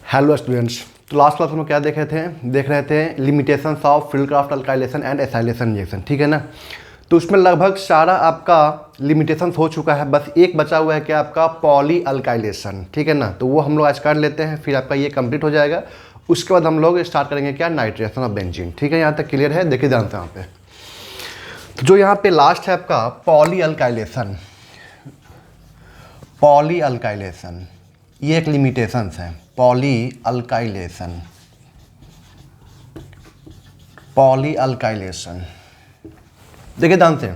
Hello students. तो last class में क्या देख रहे थे limitations of Friedel Crafts alkylation and acylation reaction, ठीक है ना। तो उसमें लगभग सारा आपका लिमिटेशंस हो चुका है, बस एक बचा हुआ है क्या आपका पॉली अल्काइलेशन, ठीक है ना। तो वो हम लोग आज कर लेते हैं, फिर आपका ये कंप्लीट हो जाएगा। उसके बाद हम लोग स्टार्ट करेंगे क्या नाइट्रेशन ऑफ बेंजीन, ठीक है। यहाँ तक क्लियर है, देखिए ध्यान से यहाँ पे। तो जो यहाँ पे लास्ट है आपका पॉली अल्काइलेशन, ये एक लिमिटेशंस है। पॉली अल्काइलेशन देखिए ध्यान से,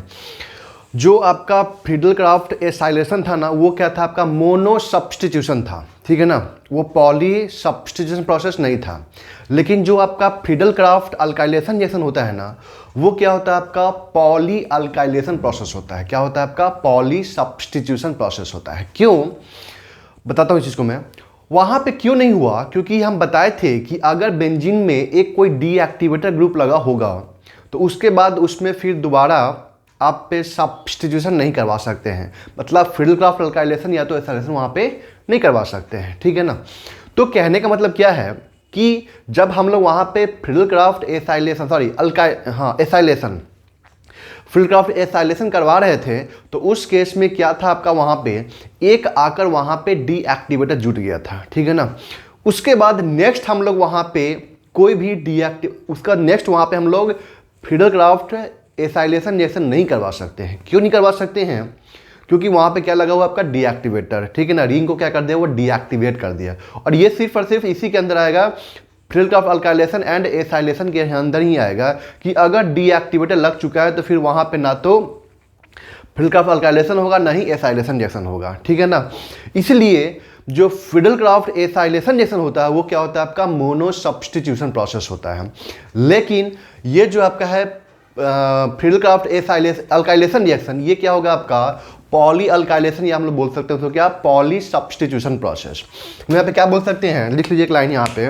जो आपका फ्रीडलक्राफ्ट एसाइलेशन था ना, वो क्या था आपका मोनो सब्स्टिट्यूशन था, ठीक है ना। वो पॉली सब्स्टिट्यूशन प्रोसेस नहीं था। लेकिन जो आपका फ्रीडलक्राफ्ट अल्काइलेशन रिएक्शन होता है ना, वो क्या होता है आपका पॉली अल्काइलेशन प्रोसेस होता है। क्या होता है आपका पॉली सब्स्टिट्यूशन प्रोसेस होता है। क्यों बताता हूँ इस चीज़ को मैं। वहाँ पे क्यों नहीं हुआ, क्योंकि हम बताए थे कि अगर बेंजीन में एक कोई डीएक्टिवेटर ग्रुप लगा होगा तो उसके बाद उसमें फिर दोबारा आप पे सब्स्टिट्यूशन नहीं करवा सकते हैं, मतलब फ्रीडलक्राफ्ट अल्काइलेशन या तो एसाइलेशन वहाँ पे नहीं करवा सकते हैं, ठीक है ना। तो कहने का मतलब क्या है कि जब हम लोग वहाँ पे फ्रीडलक्राफ्ट फील्डक्राफ्ट एसाइलेशन करवा रहे थे, तो उस केस में क्या था आपका वहाँ पे एक आकर वहाँ पे डीएक्टिवेटर जुट गया था, ठीक है ना। उसके बाद नेक्स्ट हम लोग वहाँ पे कोई भी उसका नेक्स्ट वहाँ पे हम लोग फ्रीडलक्राफ्ट एसाइलेशन रिएक्शन नहीं करवा सकते हैं। क्यों नहीं करवा सकते हैं? क्योंकि वहाँ पे क्या लगा हुआ आपका डीएक्टिवेटर, ठीक है ना। रिंग को क्या कर दिया, वो डीएक्टिवेट कर दिया। और ये सिर्फ और सिर्फ इसी के अंदर आएगा, फ्रीडलक्राफ्ट अल्काइलेशन एंड एसाइलेशन के अंदर ही आएगा कि अगर डीएक्टिवेटर लग चुका है तो फिर वहाँ पे ना तो फ्रीडलक्राफ्ट अल्काइलेशन होगा ना ही एसाइलेशन रिएक्शन होगा, ठीक है ना। इसलिए जो फ्रीडलक्राफ्ट एसाइलेशन रिएक्शन होता है वो क्या होता है आपका मोनो सब्स्टिट्यूशन प्रोसेस होता है। लेकिन ये जो आपका है फ्रीडलक्राफ्ट अल्काइलेशन रिएक्शन, ये क्या होगा आपका पॉली अल्काइलेशन, या हम लोग बोल सकते हैं तो क्या पॉली सब्स्टिट्यूशन प्रोसेस। यहाँ पे क्या बोल सकते हैं, लिख लीजिए एक लाइन यहाँ पे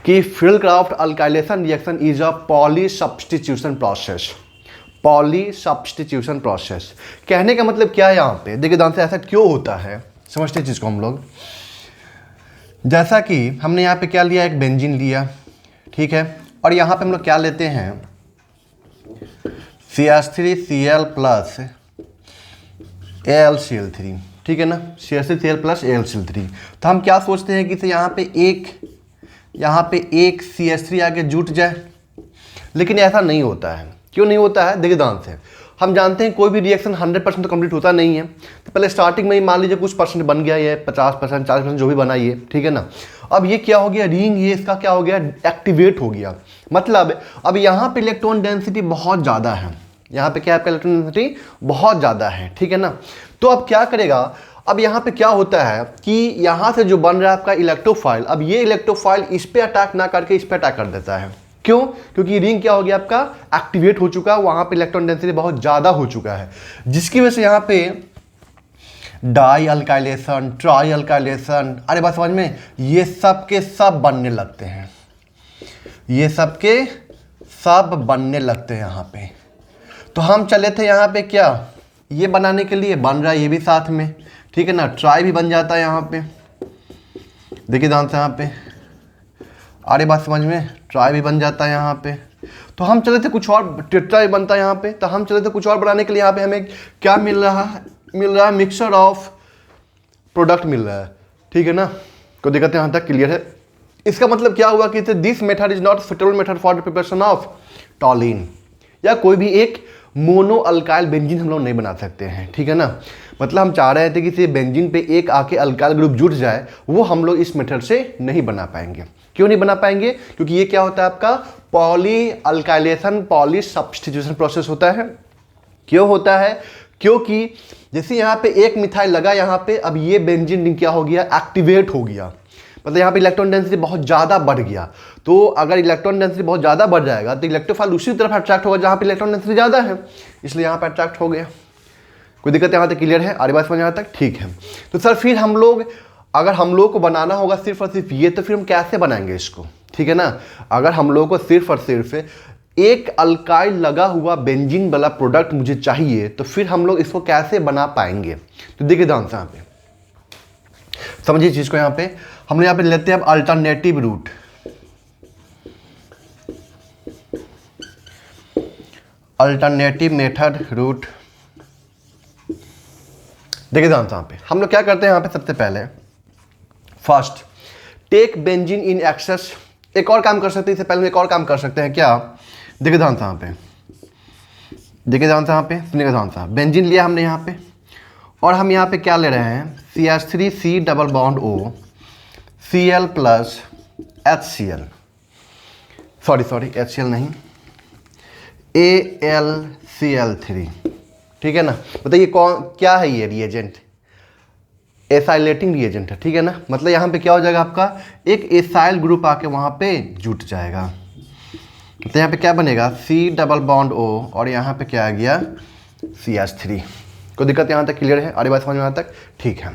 कि Friedel Crafts alkylation reaction is a poly substitution process. Poly substitution process कहने का मतलब क्या है यहाँ पे, देखिए ध्यान से, ऐसा क्यों होता है समझते हैं चीज़ को हम लोग। जैसा कि हमने यहाँ पे क्या लिया, एक बेंजीन लिया, ठीक है। और यहाँ पे हम लोग क्या लेते हैं CH3Cl प्लस AlCl3, ठीक है ना। CH3Cl plus AlCl3। तो हम क्या सोचते हैं कि से यहाँ पे एक CH3 आके जुट जाए, लेकिन ऐसा नहीं होता है। क्यों नहीं होता है, देखिए ध्यान से। हम जानते हैं कोई भी रिएक्शन 100% तो कंप्लीट होता नहीं है। तो पहले स्टार्टिंग में ही मान लीजिए कुछ परसेंट बन गया, ये 50%, 40% जो भी बना ये, ठीक है ना। अब ये क्या हो गया, रिंग ये इसका क्या हो गया, एक्टिवेट हो गया। मतलब अब यहाँ पे इलेक्ट्रॉन डेंसिटी बहुत ज़्यादा है, यहाँ पे क्या आपका इलेक्ट्रॉन डेंसिटी बहुत ज़्यादा है, ठीक है ना। तो अब क्या करेगा, अब यहाँ पे क्या होता है कि यहाँ से जो बन रहा है आपका इलेक्ट्रोफाइल, अब ये इलेक्ट्रोफाइल इस पे अटैक ना करके इस पे अटैक कर देता है। क्यों? क्योंकि रिंग क्या हो गया आपका एक्टिवेट हो चुका है, वहाँ पे इलेक्ट्रॉन डेंसिटी बहुत ज़्यादा हो चुका है, जिसकी वजह से यहाँ पे डाई अल्काइलेशन, ट्राई अल्काइलेशन, अरे बात समझ में, ये सब के सब बनने लगते हैं, ये सब के सब बनने लगते हैं यहाँ पे। तो हम चले थे यहाँ पे क्या, ये बनाने के लिए, बन रहा है ये भी साथ में, ठीक है ना। ट्राई भी बन जाता है यहाँ पे, देखिए ध्यान से यहाँ पे, अरे बात समझ में, ट्राई भी बन जाता है यहाँ पे। तो हम चले थे कुछ और, टेट्रा भी बनता है यहाँ पे। तो हम चले थे कुछ और बनाने के लिए, यहाँ पे हमें क्या मिल रहा है मिक्सचर ऑफ प्रोडक्ट मिल रहा है, ठीक है ना। कोई दिक्कत यहाँ तक क्लियर है। इसका मतलब क्या हुआ कि this method is not suitable method for the preparation of टॉलिन, या कोई भी एक मोनो अल्काइल बेंजीन हम लोग नहीं बना सकते हैं, ठीक है ना। मतलब हम चाह रहे थे कि बेंजीन पे एक आके अल्काइल ग्रुप जुट जाए, वो हम लोग इस मेथड से नहीं बना पाएंगे। क्यों नहीं बना पाएंगे? क्योंकि ये क्या होता है आपका poly alkylation poly substitution process होता है। क्यों होता है? क्योंकि जैसे यहाँ पे एक मिथाइल लगा यहाँ पे, अब ये बेंजीन रिंग क्या हो गया, एक्टिवेट हो गया, मतलब यहाँ पे इलेक्ट्रॉन डेंसिटी बहुत ज़्यादा बढ़ गया। तो अगर इलेक्ट्रॉन डेंसिटी बहुत ज़्यादा बढ़ जाएगा तो इलेक्ट्रोफाइल उसी तरफ अट्रैक्ट होगा जहाँ पे इलेक्ट्रॉन डेंसिटी ज़्यादा है, इसलिए यहाँ पे अट्रैक्ट हो गया। कोई दिक्कत यहाँ तक क्लियर है? आरी बात समझ यहाँ तक ठीक है। तो सर फिर हम लोग, अगर हम लोग को बनाना होगा सिर्फ और सिर्फ ये, तो फिर हम कैसे बनाएंगे इसको, ठीक है ना। अगर हम लोग को सिर्फ और सिर्फ एक अल्काइल लगा हुआ बेंजीन वाला प्रोडक्ट मुझे चाहिए, तो फिर हम लोग इसको कैसे बना पाएंगे? तो देखिए ध्यान से यहाँ पे, समझिए चीज़ को, यहाँ पे हम लोग यहाँ पे लेते हैं अब alternative route. Alternative method route. देखिए ध्यान से यहाँ पे हम लोग क्या करते हैं, यहाँ पे सबसे पहले first take benzene in excess. एक और काम कर सकते हैं, इससे पहले एक और काम कर सकते हैं क्या, देखिए ध्यान से यहाँ पे, देखिए ध्यान से यहाँ पे, सुनिएगा ध्यान से। बेंजीन लिया हमने यहाँ पे, और हम यहाँ पे क्या ले रहे हैं, CH3C double bond O Cl plus HCl, sorry HCl नहीं, AlCl3। ठीक है ना। बताइए कौन क्या है ये रिएजेंट, एसाइलेटिंग रिएजेंट है। ठीक है ना। मतलब यहाँ पे क्या हो जाएगा, आपका एक एसाइल ग्रुप आके वहाँ पे जुट जाएगा। तो यहाँ पे क्या बनेगा, C डबल बॉन्ड O, और यहाँ पे क्या आ गया, CH3। कोई दिक्कत यहाँ तक क्लियर है, अरे बात समझ में यहाँ तक, ठीक है।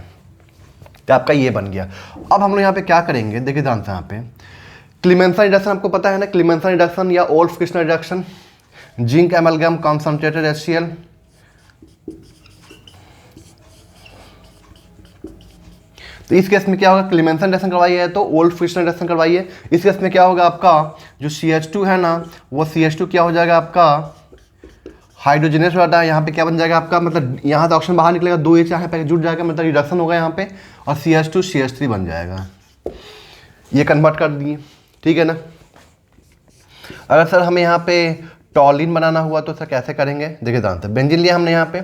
तो आपका ये बन गया। अब हम लोग यहाँ पे क्या करेंगे, देखिए ध्यान से यहाँ पे, क्लीमेंसन रिडक्शन आपको पता है ना, क्लीमेंसन रिडक्शन या Wolff Kishner reduction, zinc amalgam concentrated HCl। तो इस केस में क्या होगा, क्लीमेंसन रिडक्शन करवाइए है तो ओल्फ-किर्चनर रिडक्शन करवाइए। इस केस में क्या होगा, आपका जो CH2 है ना, वो CH2 क्या हो जाएगा आपका हाइड्रोजनेस वाला, यहाँ पे क्या बन जाएगा आपका, मतलब यहाँ से ऑक्सीजन बाहर निकलेगा, 2 H यहाँ पे जुट जाएगा, मतलब रिडक्शन होगा यहाँ पे, और CH2 CH3 बन जाएगा। ये कन्वर्ट कर दिए। ठीक है ना। अगर सर हमें यहाँ पे टॉलिन बनाना हुआ तो सर कैसे करेंगे, देखिए ध्यान से। बेंजीन लिया हमने यहाँ पे,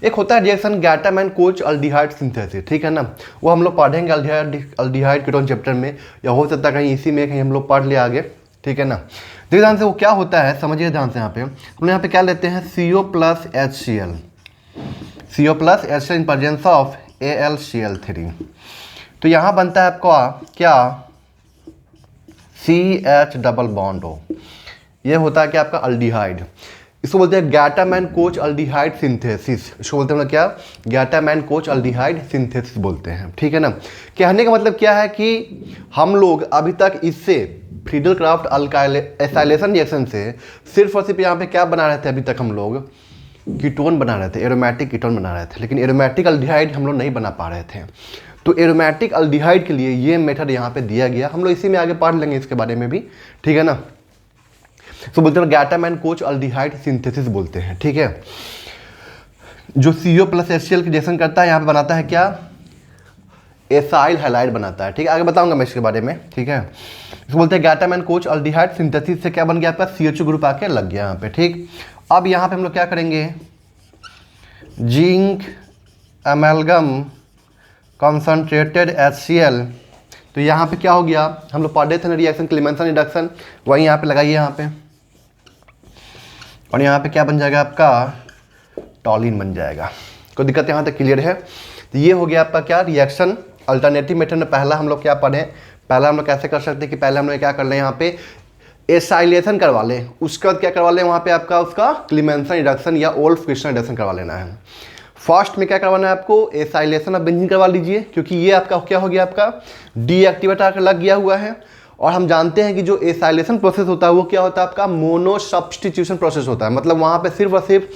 एक होता है रिएक्शन गैटामैन कोच अल्डिहाइड सिंथेसिस। ठीक है ना। वो हम लोग पढ़ेंगे अल्डिहाइड कीटोन चैप्टर में, या हो सकता है कहीं इसी में कहीं हम लोग पढ़ ले आगे। ठीक है ना। देखिए ध्यान से वो क्या होता है, समझिए ध्यान से। यहाँ पे हम यहाँ पे क्या लेते हैं, CO plus HCl, CO plus HCl in presence of AlCl3। तो यहाँ बनता है आपका क्या, CH डबल बॉन्ड O। ये होता है कि आपका अल्डिहाइड, इसको बोलते हैं गैटामैन कोच अल्डिहाइड सिंथेसिस। इसको बोलते हैं क्या, गैटामैन कोच अल्डिहाइड सिंथेसिस बोलते हैं। ठीक है ना। कहने का मतलब क्या है कि हम लोग अभी तक इससे फ्रीडल क्राफ्ट एसाइलेशन रिएक्शन से सिर्फ और सिर्फ यहाँ पे क्या बना रहे थे, अभी तक हम लोग कीटोन बना रहे थे, एरोमेटिक कीटोन बना रहे थे, लेकिन एरोमेटिक अल्डिहाइड हम लोग नहीं बना पा रहे थे। तो एरोमेटिक अल्डिहाइड के लिए ये मेथड यहाँ पे दिया गया, हम लोग इसी में आगे पढ़ लेंगे इसके बारे में भी। ठीक है ना। तो बोलते हैं गैटामैन कोच अल्डिहाइड सिंथेसिस बोलते हैं। ठीक है। जो CO प्लस HCl की रिएक्शन करता है, यहाँ पे बनाता है क्या, एसाइल हैलाइड बनाता है। ठीक है। आगे बताऊंगा मैं इसके बारे में। ठीक है। इसको बोलते हैं गैटामैन कोच अल्डिहाइड सिंथेसिस से क्या बन गया आपका, CH2 ग्रुप आके लग गया यहाँ पे। ठीक। अब यहाँ पे हम लोग क्या करेंगे, जिंक एमलगम कॉन्सनट्रेटेड HCl। तो यहाँ पे क्या हो गया, हम लोग पढ़े थे ना रिएक्शन क्लीमेंसन रिडक्शन, वही यहाँ पे लगाइए यहाँ पे, और यहाँ पे क्या बन जाएगा आपका, टॉलिन बन जाएगा। कोई दिक्कत यहाँ तक क्लियर है। तो ये हो गया आपका क्या, रिएक्शन अल्टरनेटिव मेथड में पहला हम लोग क्या पढ़े, पहला हम लोग कैसे कर सकते हैं कि पहले हम लोग क्या कर लें, यहाँ पे एसाइलेशन करवा लें, उसके बाद क्या करवा लें, वहाँ पे आपका उसका क्लीमेंसन रिडक्शन या ओल्फ-किर्चनर रिडक्शन करवा लेना है। फर्स्ट में क्या करवाना है आपको, एसाइलेशन ऑफ बेंजीन करवा लीजिए, क्योंकि ये आपका क्या हो गया, आपका डीएक्टिवेटर आकर लग गया हुआ है। और हम जानते हैं कि जो एसाइलेशन प्रोसेस होता है वो क्या होता है, आपका मोनो सब्सटीट्यूशन प्रोसेस होता है। मतलब वहाँ पे सिर्फ और सिर्फ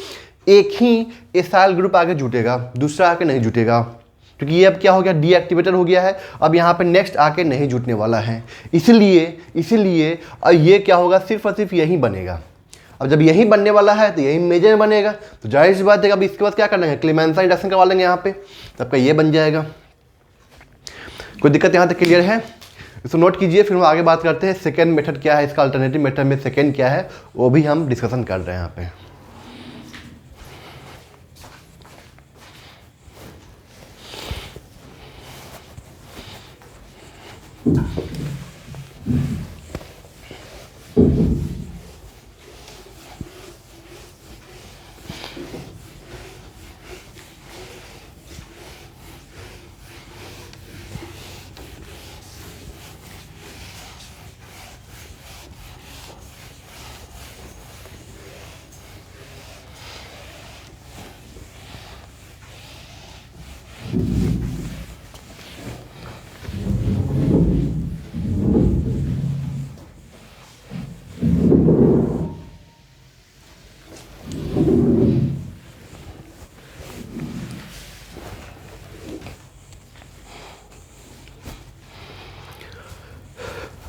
एक ही एसाइल ग्रुप आगे जुटेगा, दूसरा आके नहीं जुटेगा, क्योंकि ये अब क्या हो गया, डीएक्टिवेटर हो गया है। अब यहाँ पे नेक्स्ट आके नहीं जुटने वाला है, इसीलिए ये क्या होगा, सिर्फ और सिर्फ यही बनेगा। अब जब यही बनने वाला है तो यही मेजर में बनेगा, तो जाहिर सी बात है। अब इसके बाद क्या कर लेंगे, क्लीमेंसन रिडक्शन करवा लेंगे यहाँ पे, तो आपका ये बन जाएगा। कोई दिक्कत यहाँ तक क्लियर है, इसको नोट कीजिए। फिर हम आगे बात करते हैं सेकेंड मेथड क्या है, इसका अल्टरनेटिव मेथड में सेकेंड क्या है वो भी हम डिस्कशन कर रहे हैं यहाँ पे।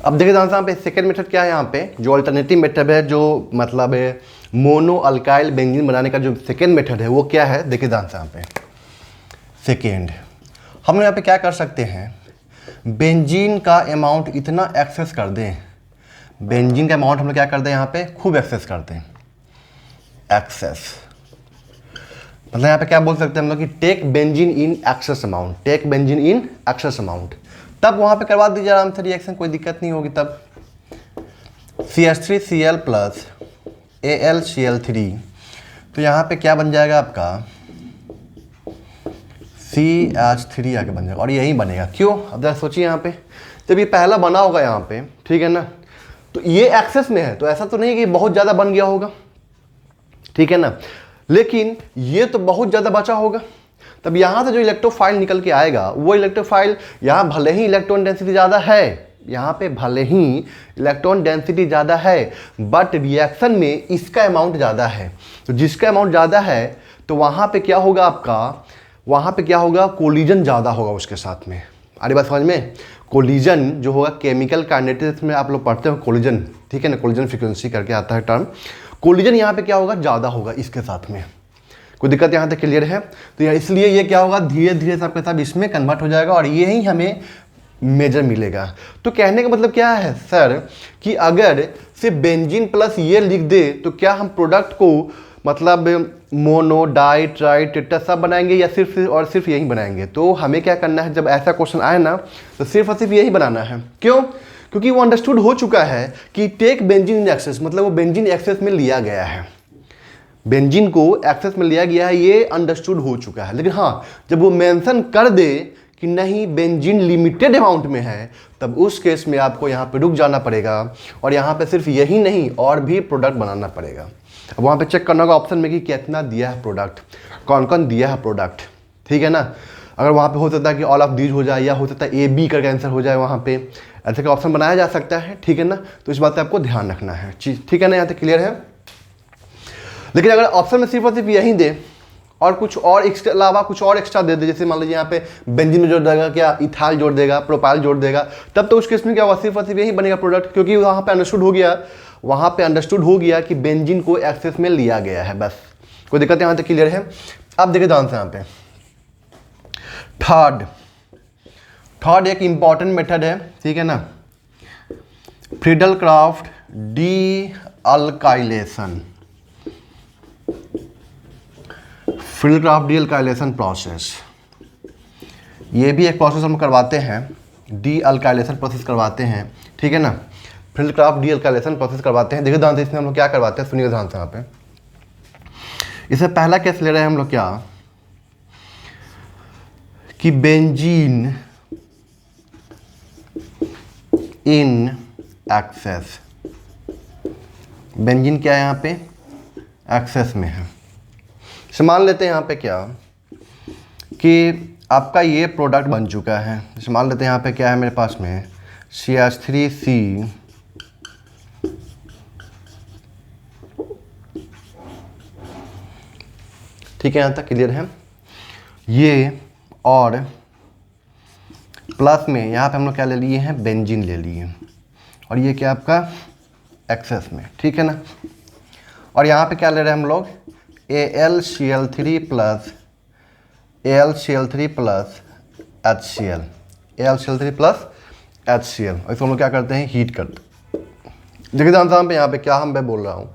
अब देखिए यहाँ पे सेकेंड मेथड क्या है, यहाँ पे जो अल्टरनेटिव मेथड है, जो मतलब है मोनो अल्काइल बेंजीन बनाने का जो सेकेंड मेथड है वो क्या है, देखिए यहाँ पे सेकेंड हम लोग यहाँ पे क्या कर सकते हैं, बेंजीन का अमाउंट इतना एक्सेस कर दें, बेंजीन का अमाउंट हम लोग क्या कर दें यहाँ पे खूब एक्सेस करते हैं, एक्सेस मतलब यहाँ पे क्या बोल सकते हैं हम लोग कि take benzene in excess amount, take benzene in excess amount, तब वहाँ पे करवा दीजिए आराम से रिएक्शन, कोई दिक्कत नहीं होगी। तब CH3Cl प्लस AlCl3, तो यहाँ पे क्या बन जाएगा आपका CH3 आके बन जाएगा और यही बनेगा। क्यों, अब जरा सोचिए यहाँ पे जब ये पहला बना होगा यहाँ पे, ठीक है ना, तो ये एक्सेस में है तो ऐसा तो नहीं कि बहुत ज़्यादा बन गया होगा, ठीक है ना, लेकिन ये तो बहुत ज़्यादा बचा होगा। तब यहाँ से जो इलेक्ट्रोफाइल निकल के आएगा वो इलेक्ट्रोफाइल, यहाँ भले ही इलेक्ट्रॉन डेंसिटी ज़्यादा है, यहाँ पे भले ही इलेक्ट्रॉन डेंसिटी ज़्यादा है, बट रिएक्शन में इसका अमाउंट ज़्यादा है। तो जिसका अमाउंट ज़्यादा है तो वहाँ पे क्या होगा आपका, वहाँ पे क्या होगा, कोलिजन ज़्यादा होगा उसके साथ में। अरे बात समझ में, कोलिजन जो होगा केमिकल काइनेटिक्स में आप लोग पढ़ते हो कोलिजन, ठीक है ना, कोलिजन फ्रीक्वेंसी करके आता है टर्म, कोलिजन यहाँ पे क्या होगा, ज़्यादा होगा इसके साथ में। कोई दिक्कत यहाँ तक क्लियर है? तो इसलिए ये क्या होगा, धीरे धीरे सबके सब इसमें कन्वर्ट हो जाएगा और यही हमें मेजर मिलेगा। तो कहने का मतलब क्या है सर कि अगर सिर्फ बेंजीन प्लस ये लिख दे तो क्या हम प्रोडक्ट को मतलब मोनो डाई ट्राई टेट्रा सब बनाएंगे या सिर्फ और सिर्फ यही बनाएंगे? तो हमें क्या करना है, जब ऐसा क्वेश्चन आए ना तो सिर्फ और सिर्फ यही बनाना है। क्यों? क्योंकि वो अंडरस्टूड हो चुका है कि टेक बेंजीन इन एक्सेस, मतलब वो बेंजीन एक्सेस में लिया गया है, बेंजीन को एक्सेस में लिया गया है, ये अंडरस्टूड हो चुका है। लेकिन हाँ, जब वो मेंशन कर दे कि नहीं बेंजीन लिमिटेड अमाउंट में है, तब उस केस में आपको यहाँ पे रुक जाना पड़ेगा और यहाँ पे सिर्फ यही नहीं और भी प्रोडक्ट बनाना पड़ेगा। अब वहाँ पे चेक करना होगा ऑप्शन में कि कितना दिया है प्रोडक्ट, कौन कौन दिया है प्रोडक्ट, ठीक है ना। अगर वहाँ पे हो सकता है कि ऑल ऑफ दीज हो जाए या हो सकता है AB का आंसर हो जाए, वहाँ पे ऐसे का ऑप्शन बनाया जा सकता है, ठीक है ना। तो इस बात पर आपको ध्यान रखना है चीज़, ठीक है ना, यहाँ तक क्लियर है। लेकिन अगर ऑप्शन में सिर्फ और सिर्फ यही दे और कुछ और इसके अलावा कुछ और एक्स्ट्रा दे दे, जैसे मान लीजिए यहाँ पे बेंजीन में जोड़ देगा, क्या इथाइल जोड़ देगा, प्रोपाइल जोड़ देगा, तब तो उस केस में क्या होगा, सिर्फ और सिर्फ यही बनेगा प्रोडक्ट, क्योंकि वहाँ पे अंडरस्टूड हो गया कि बेंजीन को एक्सेस में लिया गया है। बस कोई दिक्कत यहाँ तक क्लियर है। अब देखिए ध्यान से यहाँ पे थर्ड एक इंपॉर्टेंट मेथड है, ठीक है ना, Friedel craft D alkylation, Friedel craft D alkylation process. ये भी एक प्रोसेस हम करवाते हैं, डी अल्काइलेशन प्रोसेस करवाते हैं, ठीक है ना, Friedel craft D alkylation process करवाते हैं। देखिए ध्यान से इसमें हम लोग क्या करवाते हैं, सुनिए ध्यान से यहाँ पे। इससे पहला केस ले रहे हैं हम लोग क्या कि बेंजीन इन एक्सेस, बेंजीन क्या है यहाँ पे, एक्सेस में है। मान लेते हैं यहाँ पे क्या कि आपका ये प्रोडक्ट बन चुका है, मान लेते हैं यहाँ पे क्या है मेरे पास में CH3C ठीक है, यहाँ तक क्लियर है ये, और प्लस में यहाँ पे हम लोग क्या ले लिए हैं, बेंजीन ले लिए, और ये क्या आपका एक्सेस में, ठीक है ना। और यहाँ पे क्या ले रहे हैं हम लोग, AlCl3 plus HCl, AlCl3 plus HCl, इसको हम लोग क्या करते हैं, हीट करते हैं। देखिए ध्यान पे यहाँ पे क्या हम मैं बोल रहा हूँ,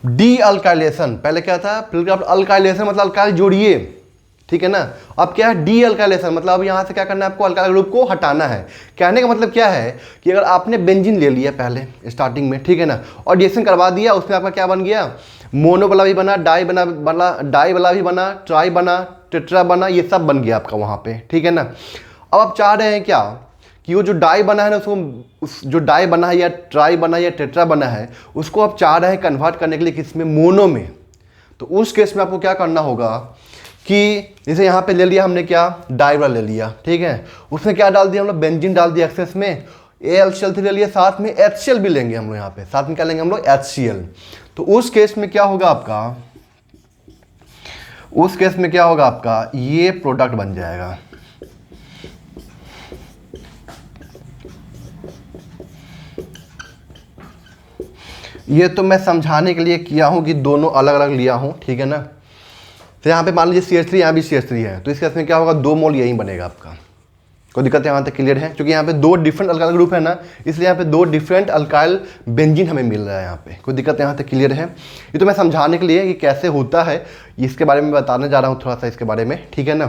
डी अल्काइलेशन, पहले क्या था, अल्काइलेशन मतलब अल्काइल जोड़िए, ठीक है ना। अब क्या है, डी अल्काइलेशन मतलब अब यहाँ से क्या करना है, आपको अल्काइल ग्रुप को हटाना है। कहने का मतलब क्या है कि अगर आपने बेंजीन ले लिया पहले स्टार्टिंग में, ठीक है ना, और रिएक्शन करवा दिया, उसमें आपका क्या बन गया, मोनो वाला भी बना, डाई वाला भी बना, ट्राई बना, टेट्रा बना, ये सब बन गया आपका वहाँ पे, ठीक है ना। अब आप चाह रहे हैं क्या कि वो जो डाई बना है ना, उसको जो डाई बना है या ट्राई बना है या टेट्रा बना है, उसको आप चाह रहे हैं कन्वर्ट करने के लिए किसमें, मोनो में। तो उस केस में आपको क्या करना होगा कि जैसे यहाँ पे ले लिया हमने क्या, डाई वाला ले लिया, ठीक है, उसमें क्या डाल दिया हम लोग, बेंजीन डाल दिया एक्सेस में, AlCl3 ले लिया, साथ में HCl भी लेंगे हम लोग, यहाँ पे साथ में क्या लेंगे हम लोग, HCl। तो उस केस में क्या होगा आपका, उस केस में क्या होगा आपका, ये प्रोडक्ट बन जाएगा। ये तो मैं समझाने के लिए किया हूँ कि दोनों अलग अलग लिया हूँ, ठीक है ना। तो यहाँ पे मान लीजिए CH3, यहाँ भी CH3 है, तो इस केस में क्या होगा, 2 मोल यही बनेगा आपका। कोई दिक्कत है यहाँ तक क्लियर है? क्योंकि यहाँ पे 2 डिफरेंट अल्काइल ग्रुप है ना, इसलिए यहाँ पे 2 डिफरेंट अल्काइल बेंजीन हमें मिल रहा है यहाँ पे। कोई दिक्कत यहाँ तक क्लियर है? ये तो मैं समझाने के लिए कि कैसे होता है इसके बारे में बताने जा रहा हूँ थोड़ा सा इसके बारे में, ठीक है ना,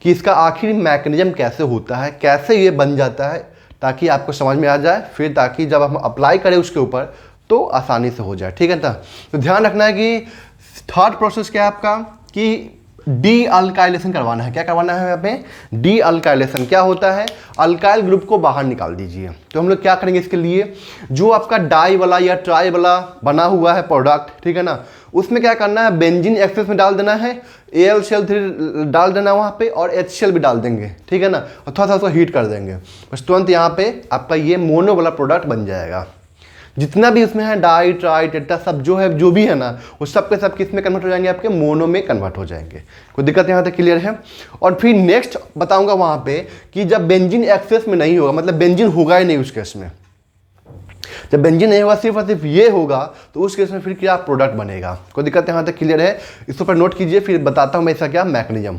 कि इसका आखिर मैकेनिज्म कैसे होता है, कैसे ये बन जाता है, ताकि आपको समझ में आ जाए, फिर ताकि जब हम अप्लाई करें उसके ऊपर तो आसानी से हो जाए, ठीक है ना। तो ध्यान रखना है कि थर्ड प्रोसेस क्या है आपका, कि डी अल्काइलेशन करवाना है। क्या करवाना है यहाँ पे? D alkylation. क्या होता है? अल्काइल ग्रुप को बाहर निकाल दीजिए। तो हम लोग क्या करेंगे इसके लिए, जो आपका डाई वाला या ट्राई वाला बना हुआ है प्रोडक्ट, ठीक है ना, उसमें क्या करना है, बेंजीन एक्सेस में डाल देना है, AlCl3 डाल देना वहाँ पे, और HCl भी डाल देंगे, ठीक है ना, और थोड़ा सा उसको हीट कर देंगे, बस तुरंत यहाँ पे आपका ये मोनो वाला प्रोडक्ट बन जाएगा। जितना भी उसमें है डाई ट्राई टेट्रा सब जो है, जो भी है ना, वो सब के सब किस में कन्वर्ट हो जाएंगे, आपके मोनो में कन्वर्ट हो जाएंगे। कोई दिक्कत यहाँ तक क्लियर है? और फिर नेक्स्ट बताऊंगा वहाँ पे कि जब बेंजीन एक्सेस में नहीं होगा, मतलब बेंजीन होगा ही नहीं उस केस में, जब बेंजीन नहीं होगा, सिर्फ और सिर्फ ये होगा, तो उस केस में फिर क्या प्रोडक्ट बनेगा। कोई दिक्कत यहाँ तक क्लियर है? इसके ऊपर नोट कीजिए, फिर बताता हूँ मैं इसका क्या मैकेनिज्म।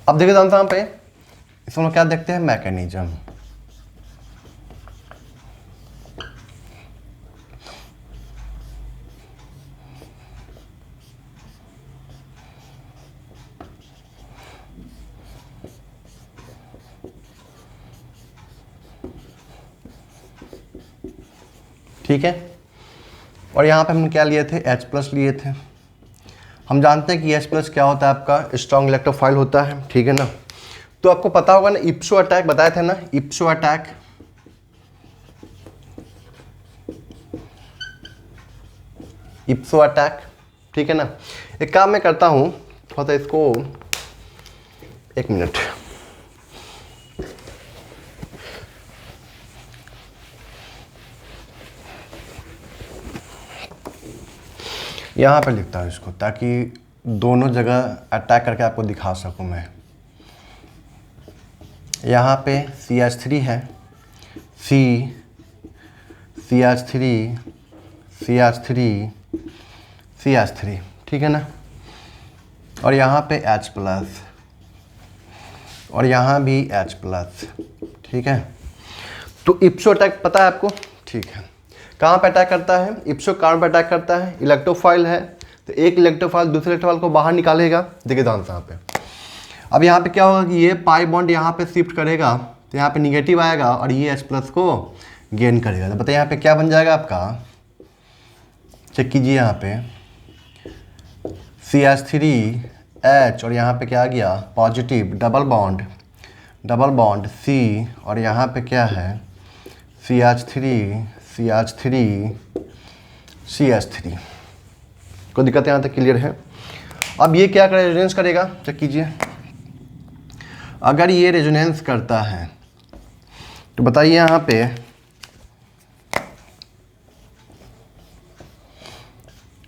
अब देखिए यहाँ पे इसमें क्या देखते हैं, मैकेनिज्म। ठीक है, और यहाँ पे हम क्या लिए थे, H+ लिए थे। हम जानते हैं कि H+ क्या होता है, आपका स्ट्रॉन्ग इलेक्ट्रोफाइल होता है, ठीक है ना। तो आपको पता होगा ना, इप्सो अटैक बताए थे ना, इप्सो अटैक, इप्सो अटैक, ठीक है ना। एक काम मैं करता हूँ, थोड़ा सा इसको, एक मिनट, यहाँ पे लिखता हूँ इसको, ताकि दोनों जगह अटैक करके आपको दिखा सकूँ मैं। यहाँ पे CH3 है, CH3, CH3, ठीक है ना, और यहाँ पे H+, और यहाँ भी H+, ठीक है। तो इप्सो अटैक पता है आपको, ठीक है। कहाँ पे अटैक करता है? इप्सो कार्बन पे अटैक करता है, इलेक्ट्रोफाइल है, तो एक इलेक्ट्रोफाइल दूसरे इलेक्ट्रोफाइल को बाहर निकालेगा। देखिए ध्यान से यहाँ पे, अब यहाँ पे क्या होगा कि ये पाई बॉन्ड यहाँ पे शिफ्ट करेगा, तो यहाँ पे निगेटिव आएगा, और ये H+ को गेन करेगा। तो बताइए यहाँ पे क्या बन जाएगा आपका, चेक कीजिए यहाँ पे, CH3H, और यहाँ पे क्या आ गया, पॉजिटिव डबल बॉन्ड C, और यहाँ पे क्या है, CH3 कोई दिक्कत यहाँ तक क्लियर है? अब ये क्या करे, रेजोनेंस करेगा, चेक कीजिए। अगर ये रेजोनेंस करता है तो बताइए यहाँ पे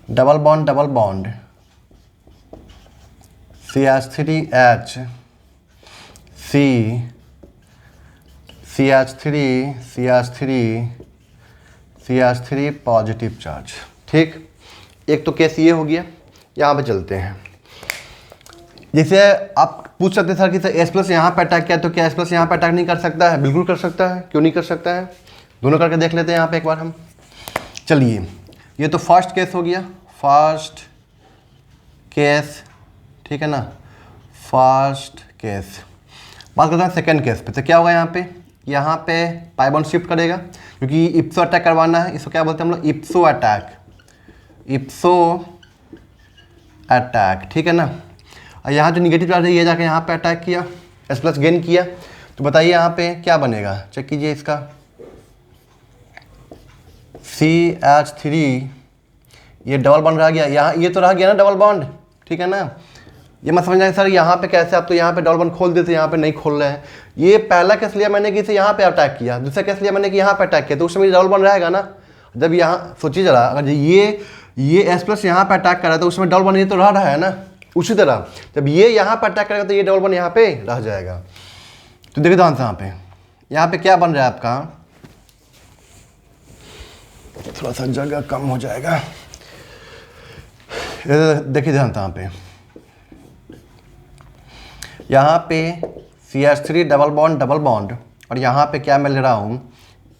double bond CH3H, CH3 positive charge, ठीक। एक तो केस ये हो गया। यहाँ पे चलते हैं, जैसे आप पूछ सकते हैं सर कि सर H+ यहाँ पे अटैक किया, तो क्या H+ यहाँ पे अटैक नहीं कर सकता है? बिल्कुल कर सकता है, क्यों नहीं कर सकता है, दोनों करके देख लेते हैं यहाँ पे एक बार हम। चलिए, ये तो फर्स्ट केस हो गया, फर्स्ट केस, ठीक है ना, फर्स्ट केस। बात करते हैं सेकंड केस पे। तो क्या होगा यहाँ पे पाई बॉन्ड शिफ्ट करेगा, क्योंकि इप्सो अटैक करवाना है। इसको क्या बोलते हैं हम लोग, इप्सो अटैक, ठीक है ना। और यहाँ जो निगेटिव चार्ज है ये जाके यहाँ पे अटैक किया, H+ गेन किया। तो बताइए यहाँ पे क्या बनेगा, चेक कीजिए इसका, CH3 ये डबल बॉन्ड रह गया, यहाँ ये तो रह गया ना डबल बॉन्ड, ठीक है ना। ये मत समझ जाए सर यहाँ पे कैसे, आप तो यहाँ पे डबल बॉन्ड खोल देते, यहाँ पे नहीं खोल रहे हैं। ये पहला केस लिया मैंने कि इसे यहाँ पे अटैक किया, दूसरा केस लिया मैंने कि यहाँ पे अटैक किया, तो उस समय डबल बॉन्ड रहेगा ना। जब यहाँ सोचिए जरा, अगर ये एस प्लस यहाँ पे अटैक कर रहा है तो उसमें डबल बॉन्ड ये तो रह रहा है ना। उसी तरह जब ये यहाँ पे अटैक करेगा तो ये डबल बॉन्ड यहाँ पे रह जाएगा। तो देखिए ध्यान से यहाँ पे क्या बन रहा है आपका, थोड़ा सा जगह कम हो जाएगा, देखिए ध्यान से यहाँ पे CH3 डबल बॉन्ड और यहाँ पे क्या मैं ले रहा हूँ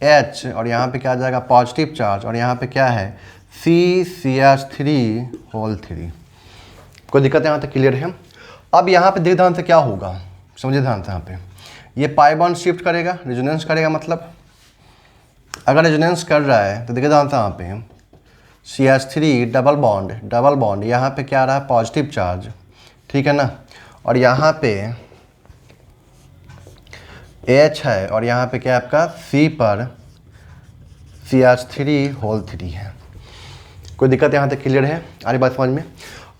H, और यहाँ पे क्या आ जाएगा पॉजिटिव चार्ज, और यहाँ पे क्या है CH3 कोई दिक्कत यहाँ तक क्लियर है। अब यहाँ पे देख ध्यान से क्या होगा, समझिए ध्यान से, यहाँ पे ये पाई बॉन्ड शिफ्ट करेगा, रेजोनेंस करेगा, मतलब अगर रेजोनेंस कर रहा है तो देखिए ध्यान से यहाँ पे CH3 डबल बॉन्ड यहाँ पे क्या आ रहा है पॉजिटिव चार्ज, ठीक है ना, और यहाँ पे H है, और यहाँ पे क्या आपका C पर CH3 है। कोई दिक्कत यहाँ तक क्लियर है, आ रही बात समझ में।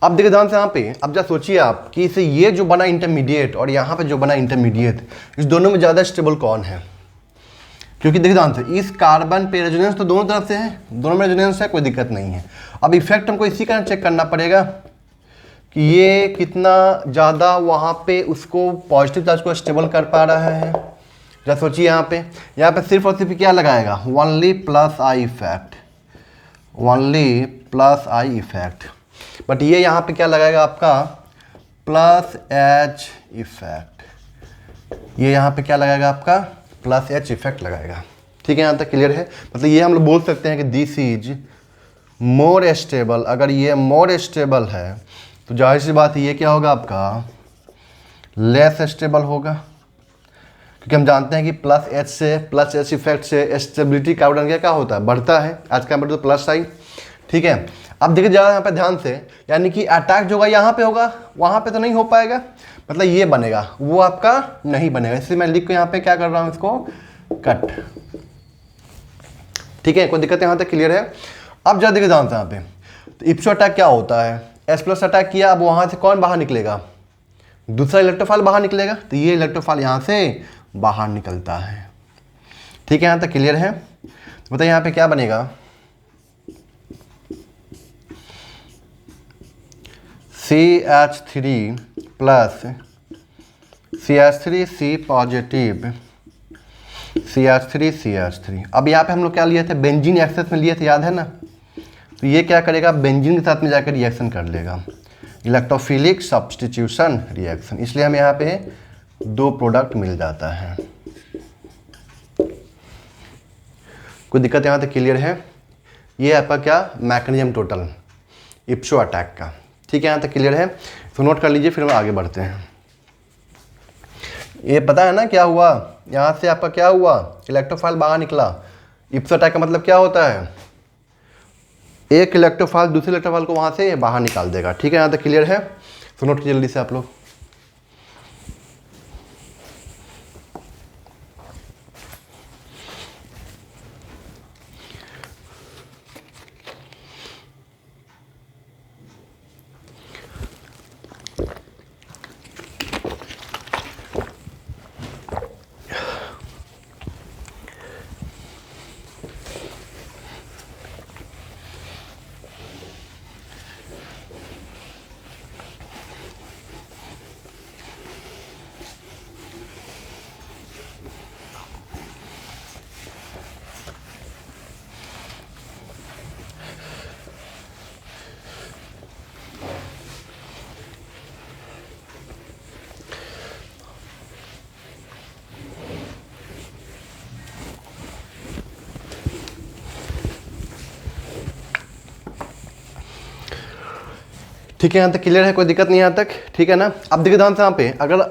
अब देखिए ध्यान से यहाँ पे, अब जब सोचिए आप कि इसे ये जो बना इंटरमीडिएट और यहाँ पे जो बना इंटरमीडिएट, इस दोनों में ज़्यादा स्टेबल कौन है, क्योंकि देखिए ध्यान से इस कार्बन पे रेजोनेंस तो दोनों तरफ से है, दोनों में रेजोनेंस है, कोई दिक्कत नहीं है। अब इफेक्ट हमको इसी का चेक करना पड़ेगा कि ये कितना ज़्यादा वहाँ पे उसको पॉजिटिव चार्ज को स्टेबल कर पा रहा है। जरा सोचिए यहाँ पे सिर्फ और सिर्फ क्या लगाएगा, only plus I effect, but ये यहाँ पे क्या लगाएगा आपका प्लस एच इफेक्ट, ये यहाँ पे क्या लगाएगा आपका प्लस एच इफेक्ट लगाएगा, ठीक है। यहाँ तक क्लियर है, मतलब ये हम लोग बोल सकते हैं कि दिस इज मोर स्टेबल। अगर ये मोर स्टेबल है तो जाहिर सी बात ये क्या होगा आपका लेस स्टेबल होगा, क्योंकि हम जानते हैं कि प्लस एच इफेक्ट से स्टेबिलिटी कार्बन क्या होता है, बढ़ता है। आज का तो प्लस साइन, ठीक है। अब देखिए ज़्यादा यहाँ पे ध्यान से, यानी कि अटैक जो होगा यहाँ पे होगा, वहाँ पे तो नहीं हो पाएगा, मतलब ये बनेगा वो आपका नहीं बनेगा। इसलिए मैं लिख के यहाँ पे क्या कर रहा हूँ इसको कट, ठीक है। कोई दिक्कत यहाँ तक क्लियर है। अब जरा देखिए ध्यान से यहाँ पे, तो इप्सो अटैक क्या होता है, एस प्लस अटैक किया, अब वहाँ से कौन बाहर निकलेगा, दूसरा इलेक्ट्रोफाइल बाहर निकलेगा, तो ये इलेक्ट्रोफाइल यहाँ से बाहर निकलता है, ठीक है। यहाँ तक क्लियर है। तो बताइए यहाँ पे क्या बनेगा, CH3 plus CH3C positive CH3। अब यहाँ पे हम लोग क्या लिए थे, बेंजीन एक्सेस में लिए थे, याद है ना। तो ये क्या करेगा, बेंजीन के साथ में जाकर रिएक्शन कर लेगा, इलेक्ट्रोफिलिक सब्स्टिट्यूशन रिएक्शन, इसलिए हमें यहाँ पे दो प्रोडक्ट मिल जाता है। कोई दिक्कत यहाँ तक क्लियर है। ये आपका क्या मैकेनिज्म टोटल इप्सो अटैक का, ठीक है। यहाँ तक क्लियर है, तो नोट कर लीजिए, फिर हम आगे बढ़ते हैं। ये पता है ना क्या हुआ, यहाँ से आपका क्या हुआ, इलेक्ट्रोफाइल बाहर निकला। इप्सो अटैक का मतलब क्या होता है, एक इलेक्ट्रोफाइल दूसरे इलेक्ट्रोफाइल को वहाँ से बाहर निकाल देगा, ठीक है। यहाँ तक क्लियर है, तो नोट कीजिए जल्दी से आप लोग। ठीक है, यहाँ तक क्लियर है, कोई दिक्कत नहीं यहाँ तक, ठीक है ना। अब देखिए ध्यान से यहाँ पे, अगर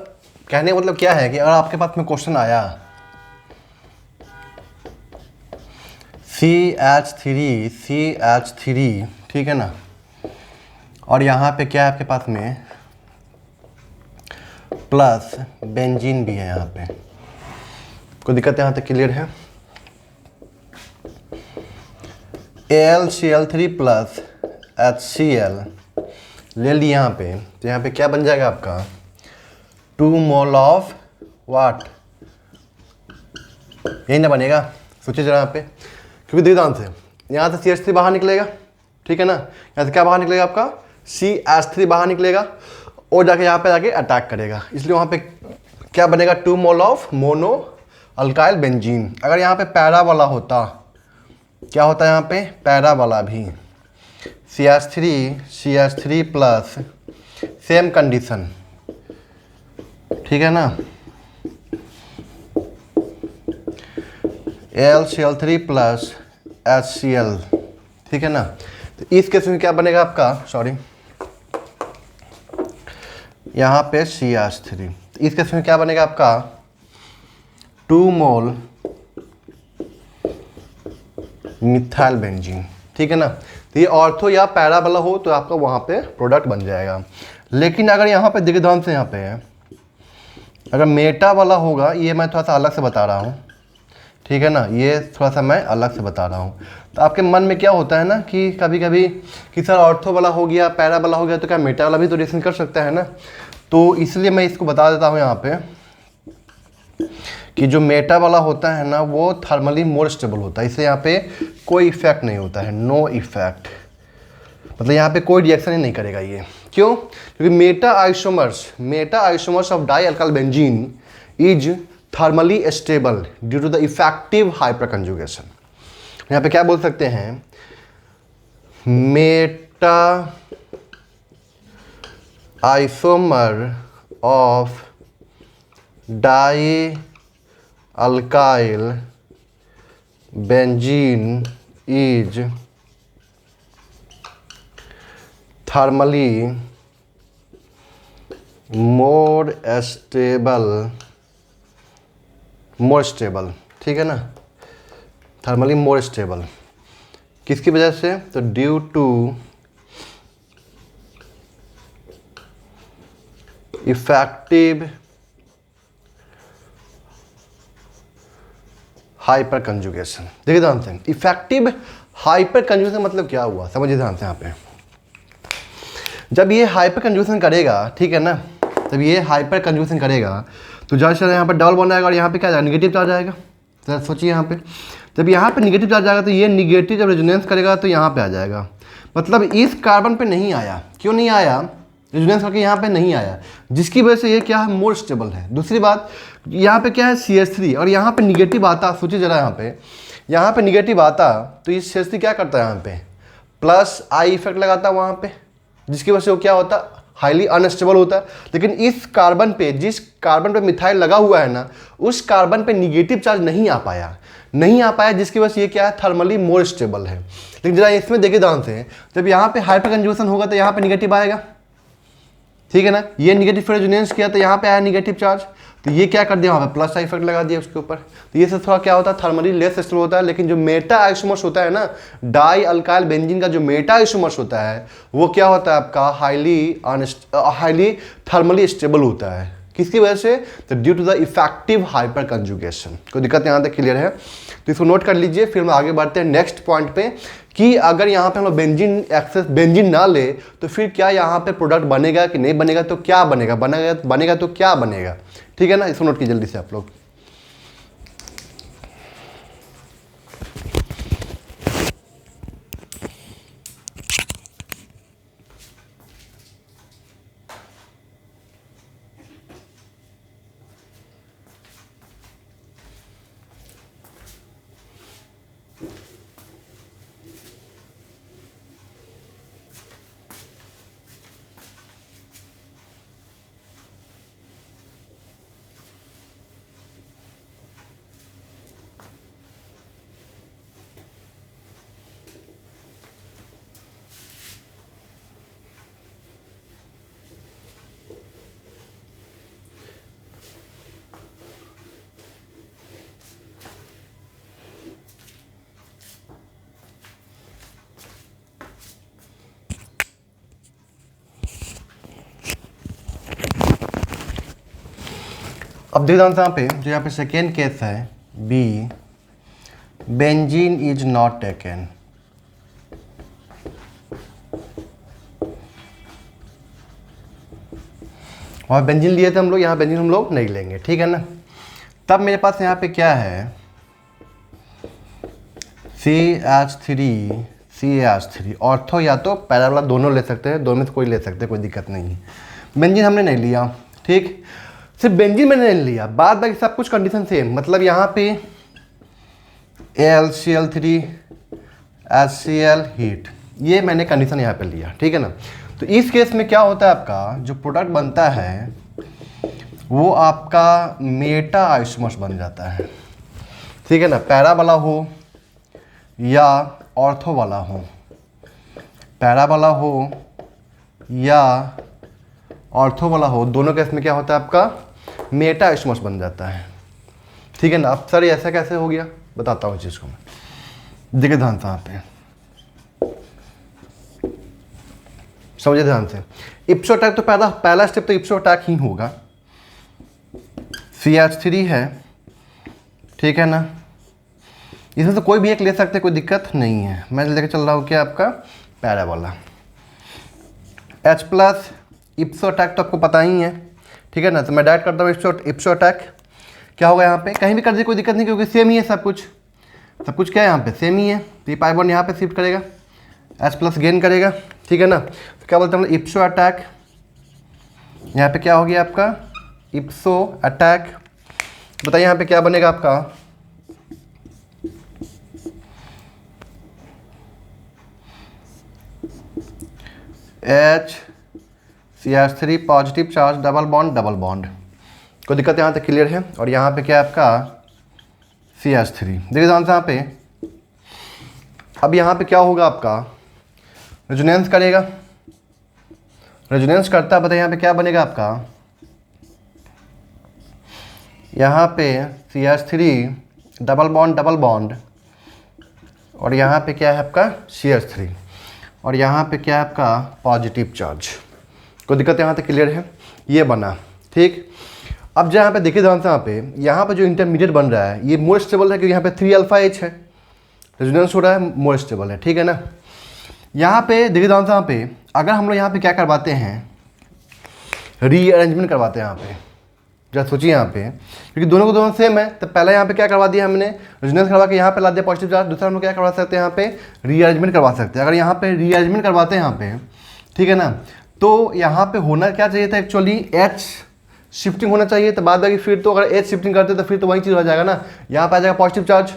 कहने का मतलब क्या है कि अगर आपके पास में क्वेश्चन आया CH3, ठीक है ना, और यहाँ पे क्या है आपके पास में प्लस बेंजीन भी है यहाँ पे, कोई दिक्कत यहाँ तक क्लियर है। AlCl3 प्लस HCl ले लिया यहाँ पे, तो यहाँ पे क्या बन जाएगा आपका 2 मोल ऑफ वाट, यही ना बनेगा। सोचिए जरा यहाँ पे, क्योंकि देखिए ध्यान से, यहाँ से CH3 बाहर निकलेगा, ठीक है ना, यहाँ से क्या बाहर निकलेगा आपका CH3 बाहर निकलेगा और जाके यहाँ पे जाके अटैक करेगा, इसलिए वहाँ पे क्या बनेगा 2 mole of mono alkyl benzene. अगर यहाँ पे पैरा वाला होता, क्या होता है यहाँ पे पैरा वाला भी CH3 प्लस सेम कंडीशन, ठीक है ना, AlCl3 प्लस HCl, ठीक है ना। तो इस केस में क्या बनेगा आपका, सॉरी यहाँ पे CH3, इस केस में क्या बनेगा आपका 2 मोल मिथाइल बेंजीन, ठीक है ना। तो ये ऑर्थो या पैरा वाला हो तो आपका वहाँ पे प्रोडक्ट बन जाएगा। लेकिन अगर यहाँ पे देखिए ध्यान से, यहाँ पे है अगर मेटा वाला होगा, ये मैं थोड़ा सा अलग से बता रहा हूँ, ठीक है ना, ये थोड़ा सा मैं अलग से बता रहा हूँ। तो आपके मन में क्या होता है ना कि कभी कभी कि सर ऑर्थो वाला हो गया, पैरा वाला हो गया, तो क्या मेटा वाला भी तो रिएक्शन कर सकता है ना। तो इसलिए मैं इसको बता देता हूँ यहाँ पे कि जो मेटा वाला होता है ना वो थर्मली मोर स्टेबल होता है, इसलिए यहाँ पे कोई इफेक्ट नहीं होता है, नो इफेक्ट, मतलब यहाँ पे कोई रिएक्शन ही नहीं करेगा ये। क्यों? क्योंकि meta isomers of dialkyl benzene is thermally stable due to the effective hyperconjugation. यहाँ पे क्या बोल सकते हैं, meta isomer of dialkyl benzene is thermally more stable, ठीक है ना, थर्मली मोर स्टेबल किसकी वजह से, तो due to effective hyperconjugation. देखिए ध्यान से, इफेक्टिव हाइपर कंजुगेशन मतलब क्या हुआ, समझिए ध्यान से। यहाँ पे जब ये हाइपर कंजुगेशन करेगा, ठीक है ना, जब ये हाइपर कंजुगेशन करेगा तो जैसे यहाँ पर डबल बॉन्ड आएगा और यहाँ पे क्या आएगा, निगेटिव चार्ज आएगा। तो सोचिए यहाँ पे जब यहाँ पे निगेटिव चार्ज आएगा तो ये निगेटिव जब रेजोनेंस करेगा तो यहाँ पे आ जाएगा, मतलब इस कार्बन पे नहीं आया। क्यों नहीं आया, रेजोनेंस करके यहाँ पे नहीं आया, जिसकी वजह से ये क्या है, मोर स्टेबल है। दूसरी बात, यहाँ पे क्या है CH3 और यहाँ पे निगेटिव आता, सोचिए जरा यहाँ पे निगेटिव आता तो ये CH3 क्या करता है, यहाँ पे प्लस आई इफेक्ट लगाता है वहाँ पे, जिसकी वजह से वो क्या होता है, हाईली अनस्टेबल होता है। लेकिन इस कार्बन पे, जिस कार्बन पे मिथाइल लगा हुआ है ना, उस कार्बन पे निगेटिव चार्ज नहीं आ पाया, जिसकी वजह से ये क्या है, थर्मली मोर स्टेबल है। लेकिन जरा इसमें देखिए ध्यान से, जब यहाँ पे हाइपर कंजुगेशन होगा तो यहाँ पे निगेटिव आएगा, ठीक है ना, ये निगेटिव रेजोनेंस किया तो यहाँ पे आया निगेटिव चार्ज, तो ये क्या कर दिया, वहाँ पे प्लस इफेक्ट लगा दिया उसके ऊपर। तो ये सब थोड़ा क्या होता है, थर्मली लेस स्टेबल होता है। लेकिन जो मेटा आइसोमर्स होता है ना, डाई अल्काइल बेंजीन का जो मेटा आइसोमर्स होता है वो क्या होता है आपका, हाईली थर्मली स्टेबल होता है। किसकी वजह से, तो due to the effective hyperconjugation. कोई दिक्कत यहाँ तक क्लियर है, तो इसको नोट कर लीजिए। फिर हम आगे बढ़ते हैं नेक्स्ट पॉइंट पे कि अगर यहाँ पे हम लोग बेंजीन ना ले तो फिर क्या यहाँ पे प्रोडक्ट बनेगा कि नहीं बनेगा, तो क्या बनेगा तो क्या बनेगा, ठीक है ना। इसको नोट कीजिए जल्दी से आप लोग। अब देखिए यहाँ पे जो यहाँ पे सेकेंड केस है B, benzene is not taken, और बेंजीन लिए थे हम लोग, यहाँ बेंजीन हम लोग नहीं लेंगे, ठीक है ना। तब मेरे पास यहाँ पे क्या है, CH3 ऑर्थो या तो पैरा वाला दोनों ले सकते हैं, दोनों में से कोई ले सकते हैं, कोई दिक्कत नहीं है। बेंजीन हमने नहीं लिया, ठीक, सिर्फ बेंजीन मैंने नहीं लिया, बाद बाकी सब कुछ कंडीशन सेम। मतलब यहाँ पे AlCl3 HCl हीट, ये मैंने कंडीशन यहाँ पे लिया, ठीक है ना। तो इस केस में क्या होता है, आपका जो प्रोडक्ट बनता है वो आपका मेटा आइसोमर्स बन जाता है, ठीक है ना। पैरा वाला हो या ऑर्थो वाला हो, पैरा वाला हो या ऑर्थो वाला हो, दोनों केस में क्या होता है, आपका मेटा आइसोमर्स बन जाता है, ठीक है ना। अब सर ऐसा कैसे हो गया, बताता हूँ इस चीज़ को मैं, देखिए ध्यान से यहाँ पे समझिए ध्यान से। इप्सो अटैक तो पहला स्टेप तो इप्सो अटैक ही होगा। CH3 है, ठीक है ना, इसमें से कोई भी एक ले सकते, कोई दिक्कत नहीं है। मैं लेके चल रहा हूँ क्या, आपका पैरा वाला। H+ इप्सो अटैक तो आपको पता ही है, ठीक है ना। तो मैं डायरेक्ट करता हूँ इप्सो अटैक। क्या होगा यहाँ पे, कहीं भी कर दीजिए कोई दिक्कत नहीं, क्योंकि सेम ही है सब कुछ क्या है यहाँ पे सेम ही है। तो ये पाई बॉन्ड यहाँ पे शिफ्ट करेगा, H+ गेन करेगा, ठीक है ना। तो क्या बोलते हैं हम लोग, इप्सो अटैक। यहाँ पे क्या हो गया आपका, इप्सो अटैक। बताइए यहाँ पे क्या बनेगा आपका, CH3 positive charge, double bond. कोई दिक्कत यहाँ तक क्लियर है। और यहाँ पे क्या है आपका CH3, देखिए ध्यान से यहाँ पे। अब यहाँ पे क्या होगा, आपका रेजोनेंस करेगा, रेजोनेंस करता है, बताइए यहाँ पे क्या बनेगा आपका, यहाँ पे CH3 डबल बॉन्ड और यहाँ पे क्या है आपका CH3 और यहाँ पे क्या है आपका पॉजिटिव चार्ज। कोई दिक्कत यहाँ तक क्लियर है, ये बना, ठीक। अब जो यहाँ पे देखिए ध्यान से, यहाँ पे जो इंटरमीडिएट बन रहा है ये मोर स्टेबल है, क्योंकि यहाँ पे 3α-H है, रेजोनेंस हो रहा है, मोर स्टेबल है, ठीक है ना। यहाँ पे देखिए ध्यान से, यहाँ पे अगर हम लोग यहाँ पे क्या करवाते हैं, रीअरेंजमेंट करवाते हैं यहाँ पे, जरा सोचिए यहाँ पे, क्योंकि दोनों को दोनों सेम है। तो पहले यहाँ पे क्या करवा दिया हमने, रेजोनेंस करवा के यहाँ पे ला दिया पॉजिटिव चार्ज। दूसरा हम लोग क्या करवा सकते हैं, यहाँ पे रीअरेंजमेंट करवा सकते हैं। अगर यहाँ पे रीअरेंजमेंट करवाते हैं यहाँ पे, ठीक है ना, तो यहाँ पे होना क्या चाहिए था, एक्चुअली H शिफ्टिंग होना चाहिए। तो बाद बाकी फिर तो अगर H शिफ्टिंग करते तो फिर तो वही चीज़ हो जाएगा ना, यहाँ पे आ जाएगा पॉजिटिव चार्ज।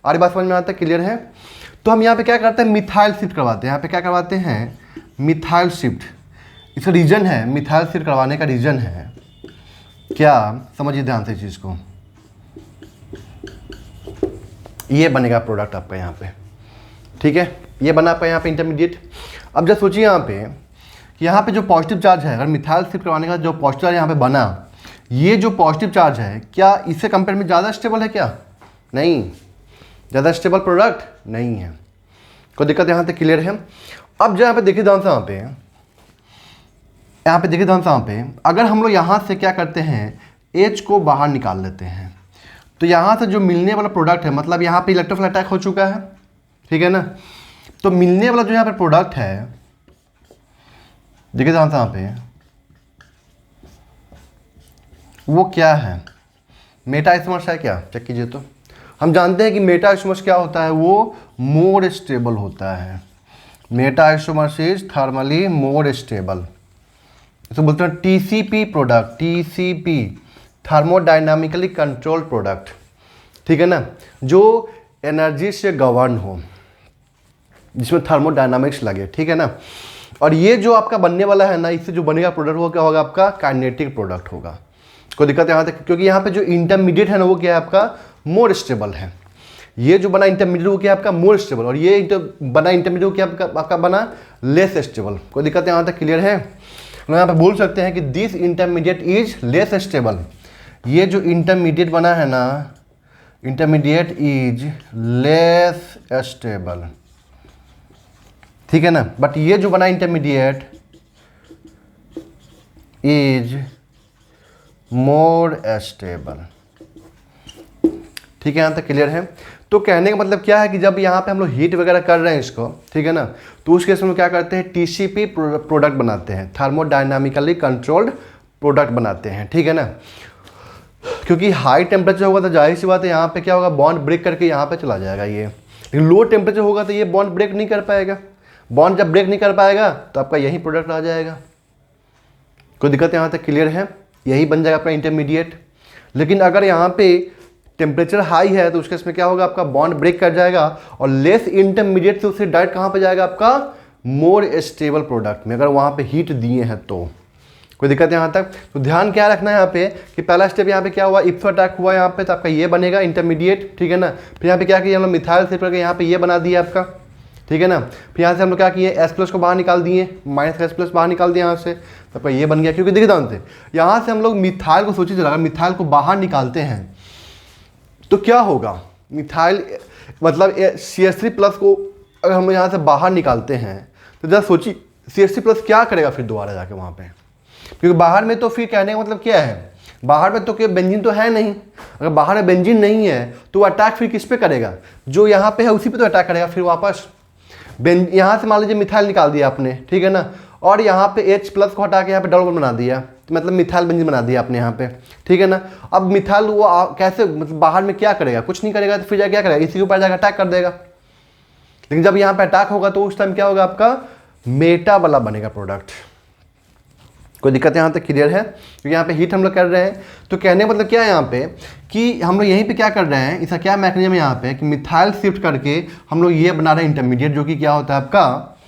आरी बात समझ में आता है, क्लियर है। तो हम यहाँ पे क्या करते हैं, मिथाइल शिफ्ट करवाते हैं। यहाँ पे क्या करवाते हैं, मिथाइल शिफ्ट। इसका रीजन है, मिथाइल शिफ्ट करवाने का रीजन है क्या, समझिए ध्यान से इस चीज़ को। ये बनेगा प्रोडक्ट आपका यहाँ पे, ठीक है, ये बना आपका यहाँ पे इंटरमीडिएट। अब जब सोचिए यहाँ पे कि यहाँ पे जो पॉजिटिव चार्ज है, अगर मिथाइल शिफ्ट करवाने का जो पॉजिटिव चार्ज यहाँ पे बना, ये जो पॉजिटिव चार्ज है क्या इससे कंपेयर में ज़्यादा स्टेबल है क्या, नहीं, ज़्यादा स्टेबल प्रोडक्ट नहीं है। कोई दिक्कत यहाँ तक क्लियर है। अब जो यहाँ पे देखिए ध्यान से, यहाँ पे देखिए ध्यान से, यहाँ पे अगर हम लोग यहाँ से क्या करते हैं, H को बाहर निकाल लेते हैं, तो यहाँ से जो मिलने वाला प्रोडक्ट है, मतलब यहाँ पे इलेक्ट्रोफिल अटैक हो चुका है, ठीक है ना। तो मिलने वाला जो यहाँ पे प्रोडक्ट है, देखिए ध्यान से यहाँ पे, वो क्या है, मेटा आइसोमर्स है क्या, चेक कीजिए। तो हम जानते हैं कि मेटा आइसोमर्स क्या होता है, वो मोर स्टेबल होता है। Meta isomers is thermally more stable, इसको बोलते हैं TCP product, TCP thermodynamically controlled product, ठीक है ना, जो एनर्जी से गवर्न हो, जिसमें थर्मोडायनामिक्स लगे, ठीक है ना। और ये जो आपका बनने वाला है ना, इससे जो बनेगा प्रोडक्ट वो क्या होगा, आपका काइनेटिक प्रोडक्ट होगा। कोई दिक्कत यहाँ तक, क्योंकि यहाँ पे जो इंटरमीडिएट है ना, वो क्या है आपका मोर स्टेबल है। ये जो बना इंटरमीडिएट वो क्या आपका मोर स्टेबल, और ये बना इंटरमीडिएट क्या आपका बना लेस स्टेबल। कोई दिक्कत यहाँ तक क्लियर है। हम यहाँ पे बोल सकते हैं कि this intermediate is less stable. ये जो इंटरमीडिएट बना है ना, इंटरमीडिएट इज लेस स्टेबल, ठीक है ना। बट ये जो बना इंटरमीडिएट इज मोर स्टेबल, ठीक है, यहाँ तक क्लियर है। तो कहने का मतलब क्या है कि जब यहाँ पे हम लोग हीट वगैरह कर रहे हैं इसको, ठीक है ना, तो उस केस में क्या करते हैं, TCP प्रोडक्ट बनाते हैं, थर्मोडायनामिकली कंट्रोल्ड प्रोडक्ट बनाते हैं, ठीक है ना। क्योंकि हाई टेम्परेचर होगा तो जाहिर सी बात है यहाँ पे क्या होगा, बॉन्ड ब्रेक करके यहाँ पे चला जाएगा ये। लेकिन लो टेम्परेचर होगा तो ये बॉन्ड ब्रेक नहीं कर पाएगा। बॉन्ड जब ब्रेक नहीं कर पाएगा तो आपका यही प्रोडक्ट आ जाएगा। कोई दिक्कत यहाँ तक क्लियर है? यही बन जाएगा आपका इंटरमीडिएट। लेकिन अगर यहाँ पे टेम्परेचर हाई है तो उसके इसमें क्या होगा, आपका बॉन्ड ब्रेक कर जाएगा और लेस इंटरमीडिएट से उससे डायरेक्ट कहाँ पे जाएगा, आपका मोर स्टेबल प्रोडक्ट में, अगर वहाँ पे हीट दिए हैं तो। कोई दिक्कत है यहाँ तक? तो ध्यान क्या रखना है यहाँ पे कि पहला स्टेप यहाँ पे क्या हुआ, इफ्सो अटैक हुआ यहाँ पे, तो आपका ये बनेगा इंटरमीडिएट, ठीक है ना। फिर यहाँ पे क्या किया हम लोग, मिथाइल शिफ्ट करके यहाँ पे ये बना दिया आपका, ठीक है ना। फिर यहाँ से हम लोग क्या किए, H+ को बाहर निकाल दिए, -H+ बाहर निकाल दिया यहाँ से, तो आपका ये बन गया। क्योंकि देखिए ध्यान से यहाँ से हम लोग मिथाइल को सोचिए, चला मिथाइल को बाहर निकालते हैं तो क्या होगा, मिथाइल मतलब CH3+ को अगर हम लोग यहाँ से बाहर निकालते हैं तो जरा सोचिए CH3+ क्या करेगा फिर दोबारा जाके वहाँ पे। क्योंकि बाहर में तो फिर कहने का मतलब क्या है, बाहर में तो क्या बेंजीन तो है नहीं। अगर बाहर में बेंजीन नहीं है तो अटैक फिर किस पे करेगा, जो यहाँ पे है उसी पे तो अटैक करेगा फिर वापस। यहाँ से मान लीजिए मिथाइल निकाल दिया आपने, ठीक है ना, और यहाँ पे H+ को हटा के यहाँ पे डबल बना दिया, तो मतलब मिथाइल बेंजीन बना दिया आपने यहाँ पे, ठीक है ना। अब मिथाइल वो कैसे मतलब बाहर में क्या करेगा, कुछ नहीं करेगा, तो फिर क्या करेगा, इसी के ऊपर जाकर अटैक कर देगा। लेकिन जब यहाँ पे अटैक होगा तो उस टाइम क्या होगा, आपका मेटा वाला बनेगा प्रोडक्ट। कोई दिक्कत यहाँ तक क्लियर है? क्योंकि यहाँ पे हीट हम लोग कर रहे हैं, तो कहने मतलब क्या है यहाँ पे कि हम लोग यहीं पे क्या कर रहे हैं, इसका क्या मैकेनिज्म है यहाँ पे कि मिथाइल शिफ्ट करके हम लोग ये बना रहे हैं इंटरमीडिएट, जो कि क्या होता है आपका,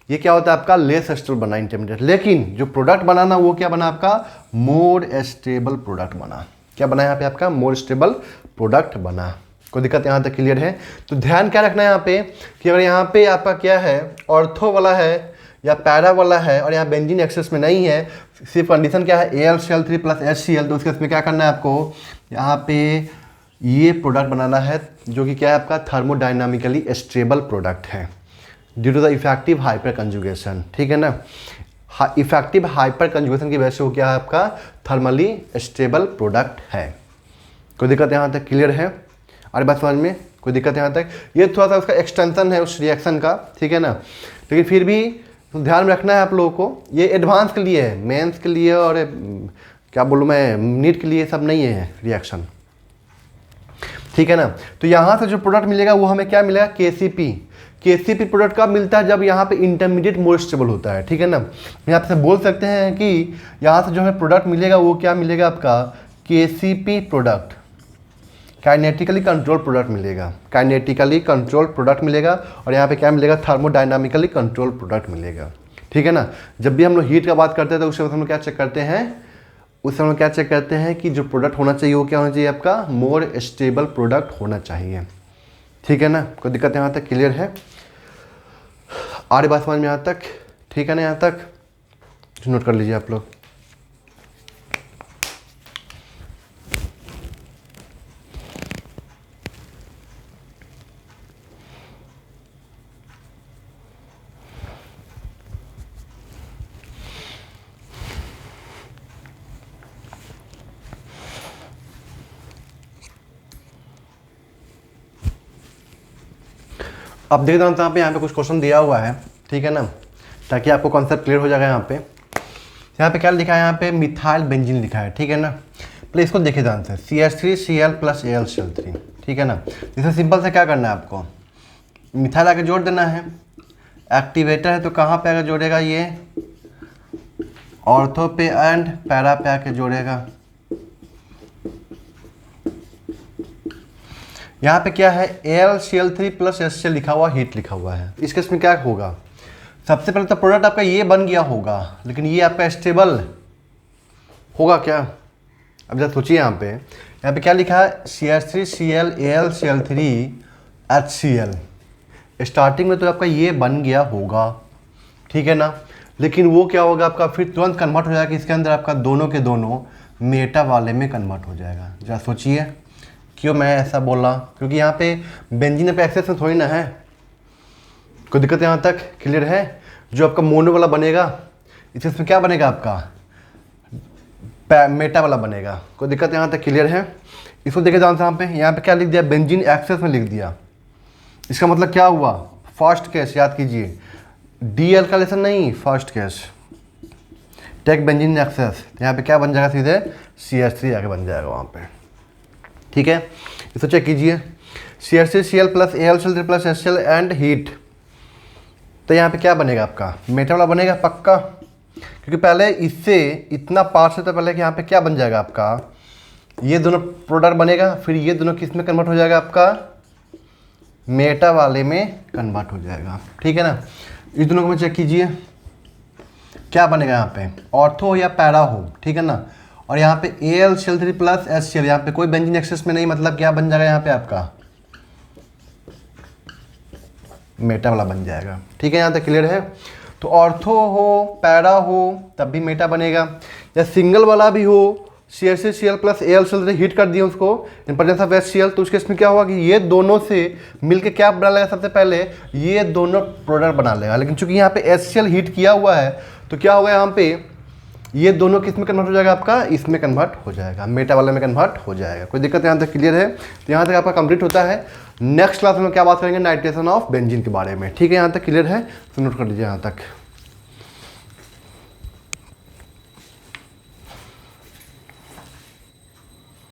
ये क्या होता है आपका लेस स्टेबल बना इंटरमीडिएट। लेकिन जो प्रोडक्ट बनाना वो क्या बना आपका, मोर स्टेबल प्रोडक्ट बना। क्या बना यहाँ पे आपका, मोर स्टेबल प्रोडक्ट बना। कोई दिक्कत यहाँ तक क्लियर है? तो ध्यान क्या रखना है यहाँ पे कि अगर यहाँ पे आपका क्या है, ऑर्थो वाला है या पैरा वाला है और यहाँ बेंजीन एक्सेस में नहीं है, सिर्फ कंडीशन क्या है AlCl3 + HCl, तो उसके इसमें क्या करना है आपको, यहाँ पे ये प्रोडक्ट बनाना है जो कि क्या है आपका थर्मोडाइनामिकली स्टेबल प्रोडक्ट है due to the effective hyperconjugation, ठीक है ना। इफेक्टिव हाइपर कंजुगेशन की वजह से वो क्या है आपका थर्मली स्टेबल प्रोडक्ट है। कोई दिक्कत यहाँ तक क्लियर है? अरे बात समझ में कोई दिक्कत यहाँ तक? ये थोड़ा सा उसका एक्सटेंशन है उस रिएक्शन का, ठीक है ना। लेकिन फिर भी तो ध्यान में रखना है आप लोगों को, ये एडवांस के लिए है, मेंस के लिए और क्या बोलूँ मैं नीट के लिए सब नहीं है रिएक्शन, ठीक है ना। तो यहाँ से जो प्रोडक्ट मिलेगा वो हमें क्या मिलेगा, KCP प्रोडक्ट कब मिलता है, जब यहाँ पे इंटरमीडिएट मोर स्टेबल होता है, ठीक है ना। यहाँ पे बोल सकते हैं कि यहाँ से जो हमें प्रोडक्ट मिलेगा वो क्या मिलेगा आपका KCP product, kinetically control product मिलेगा, काइनेटिकली कंट्रोल प्रोडक्ट मिलेगा। और यहाँ पे क्या मिलेगा, थर्मोडाइनामिकली कंट्रोल प्रोडक्ट मिलेगा, ठीक है ना। जब भी हम लोग हीट का बात करते हैं तो उससे हम लोग क्या चेक करते हैं, उससे हम लोग क्या चेक करते हैं कि जो प्रोडक्ट होना चाहिए वो क्या होना चाहिए आपका मोर स्टेबल प्रोडक्ट होना चाहिए, ठीक है ना। कोई दिक्कत यहाँ तक क्लियर है? आगे बात समझ में यहाँ तक, ठीक है ना। यहाँ तक नोट कर लीजिए आप लोग। अब देख रहा हूँ यहाँ पे कुछ क्वेश्चन दिया हुआ है, ठीक है ना, ताकि आपको कॉन्सेप्ट क्लियर हो जाएगा। यहाँ पे क्या लिखा है, यहाँ पे मिथाइल बेंजीन लिखा है, ठीक है ना। पहले इसको देखिए ध्यान से, CH3Cl + AlCl3, ठीक है ना। इसे सिंपल से क्या करना है आपको, मिथाइल आके जोड़ देना है। एक्टिवेटर है तो कहाँ पे आके जोड़ेगा, ये ऑर्थो पे एंड पैरा पे आके जोड़ेगा। यहाँ पे क्या है AlCl3 + HCl लिखा हुआ, हीट लिखा हुआ है। इस केस में क्या होगा, सबसे पहले तो प्रोडक्ट आपका ये बन गया होगा, लेकिन ये आपका स्टेबल होगा क्या। अब जब सोचिए यहाँ पे क्या लिखा है, CH3Cl AlCl3 HCl, स्टार्टिंग में तो आपका ये बन गया होगा, ठीक है ना। लेकिन वो क्या होगा आपका फिर तुरंत कन्वर्ट हो जाएगा इसके अंदर, आपका दोनों के दोनों मेटा वाले में कन्वर्ट हो जाएगा। जरा सोचिए क्यों मैं ऐसा बोला, क्योंकि यहाँ पे बेंजीन पे एक्सेस में थोड़ी ना है। कोई दिक्कत यहाँ तक क्लियर है? जो आपका मोनो वाला बनेगा इसमें क्या बनेगा आपका मेटा वाला बनेगा। कोई दिक्कत यहाँ तक क्लियर है? इसको देखिए ध्यान से, यहाँ पे क्या लिख दिया, बेंजीन एक्सेस में लिख दिया। इसका मतलब क्या हुआ, फर्स्ट केस याद कीजिए, डी एल्काइलेशन नहीं, first case take benzene excess, यहाँ पे क्या बन जाएगा, सीधे CH3 आगे बन जाएगा वहाँ पे। ठीक है, इसको चेक कीजिए, CH3Cl plus AlCl3 plus HCl and heat, तो यहाँ पे क्या बनेगा आपका, मेटा वाला बनेगा पक्का, क्योंकि पहले इससे इतना पार्ट से तो पहले कि यहाँ पे क्या बन जाएगा आपका, ये दोनों प्रोडक्ट बनेगा, फिर ये दोनों किस में कन्वर्ट हो जाएगा, आपका मेटा वाले में कन्वर्ट हो जाएगा। ठीक है ना, इस दोनों को मैं चेक कीजिए, क्या बनेगा यहाँ पे, ऑर्थो या पैरा हो, ठीक है ना, और यहाँ पे AlCl3 प्लस HCl, यहाँ पे कोई बेंजीन एक्सेस में नहीं, मतलब क्या बन जाएगा यहाँ पे आपका मेटा वाला बन जाएगा। ठीक है, यहाँ तक क्लियर है। तो ऑर्थो हो पैरा हो तब भी मेटा बनेगा, या सिंगल वाला भी हो CH3Cl प्लस AlCl3 हीट कर दिए उसको इन प्रेजेंस ऑफ HCl, तो उसके इसमें क्या होगा कि ये दोनों से मिलके क्या बना लेगा, सबसे पहले ये दोनों प्रोडक्ट बना लेगा, लेकिन चूंकि यहाँ पे HCl हीट किया हुआ है तो क्या होगा यहाँ पे ये दोनों किस में कन्वर्ट हो जाएगा, आपका इसमें कन्वर्ट हो जाएगा, मेटा वाले में कन्वर्ट हो जाएगा। कोई दिक्कत यहाँ तक क्लियर है, तो यहाँ तक आपका कंप्लीट होता है। नेक्स्ट क्लास में क्या बात करेंगे, नाइट्रेशन ऑफ बेंजीन के बारे में। ठीक है, यहाँ तक क्लियर है, तो नोट कर लीजिए यहाँ तक।